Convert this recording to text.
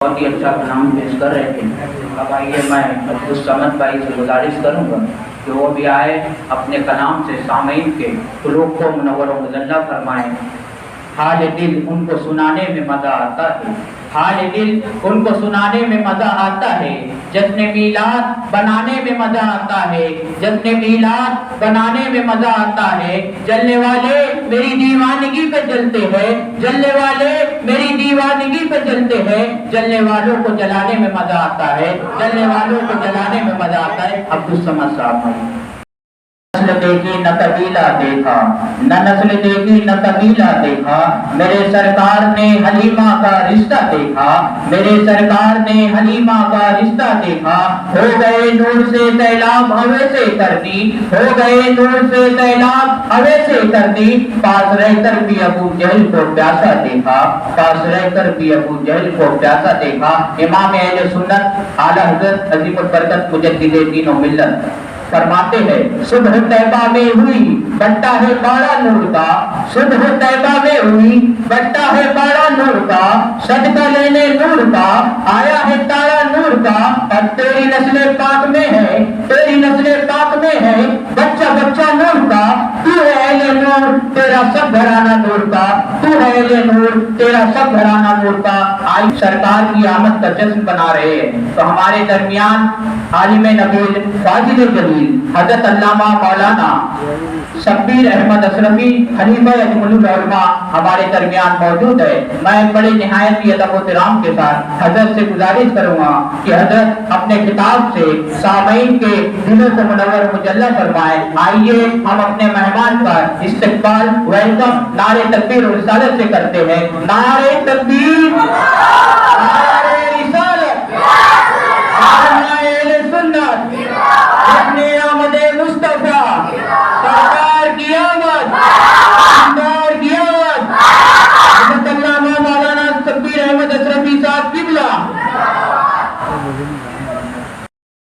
بہت ہی اچھا کلام پیش کر رہے تھے. اب آئیے میں عبدالصمد بھائی سے گزارش کروں گا کہ وہ بھی آئے اپنے کلام سے سامعین کے قلوب کو منور و مزلہ فرمائیں. حال دل ان کو سنانے میں مزہ آتا ہے، حال دل ان کو سنانے میں مزہ آتا ہے، جشن میلاد بنانے میں مزہ آتا ہے، جشن میلاد بنانے میں مزہ آتا ہے. جلنے والے میری دیوانگی پہ جلتے ہیں، جلنے والے میری دیوانگی پہ جلتے ہیں، جلنے والوں کو جلانے میں مزہ آتا ہے، جلنے والوں کو جلانے میں مزہ آتا ہے. عبدالصمد صاحب نسل دیکھی نہ قبیلہ دیکھا، نہ نسل دیکھی نہ قبیلہ دیکھا، میرے سرکار نے حلیمہ کا رشتہ دیکھا، میرے سرکار نے حلیمہ کا رشتہ دیکھا. ہو گئے نور سے سیلاب ہوے سے کر دی، ہو گئے نور سے سیلاب ہوے سے کر دی. پاس رہ کر بھی ابو جہل کو پیاسا دیکھا، پاس رہ کر بھی ابو جہل کو پیاسا دیکھا. امام اہل سنت اعلی حضرت عظیم البرکت مجدد دین و ملت فرماتے ہیں صبح طیبہ میں ہوئی بٹا ہے بارہ نور کا، صبح طیبہ میں ہوئی بٹا ہے بارہ نور کا، صدقہ لینے نور کا آیا ہے تارا نور کا. اور تیری نسل پاک میں ہے، تیری نسل پاک میں ہے بچہ بچہ نور کا. تو ہے اہل نور تیرا سب گھرانہ نور کا، تو ہے اہل نور تیرا سب گھرانہ نور کا. آج سرکار کی آمد کا جشن بنا رہے ہیں تو ہمارے درمیان عالم نبیل فاضل جلیل حضرت علامہ مولانا شبیر احمد اشرفی خلیفہ اجمل العلماء ہمارے درمیان موجود ہے. میں بڑے نہایت ہی ادب و احترام کے ساتھ حضرت سے گزارش کروں گا کہ حضرت اپنے خطاب سے سامعین کے دلوں کو منور مجلہ فرمائیں. آئیے ہم اپنے مہمان کا استقبال ویلکم نعرہ تکبیر و رسالت سے کرتے ہیں. نعرہ تکبیر، نعرہ رسالت، نعرہ اہل سنت، اپنے آمد مصطفیٰ سرکار کی آمد، سرکار کی آمد. حضرت علامہ مولانا شبیر احمد اشرفی صاحب قبلہ.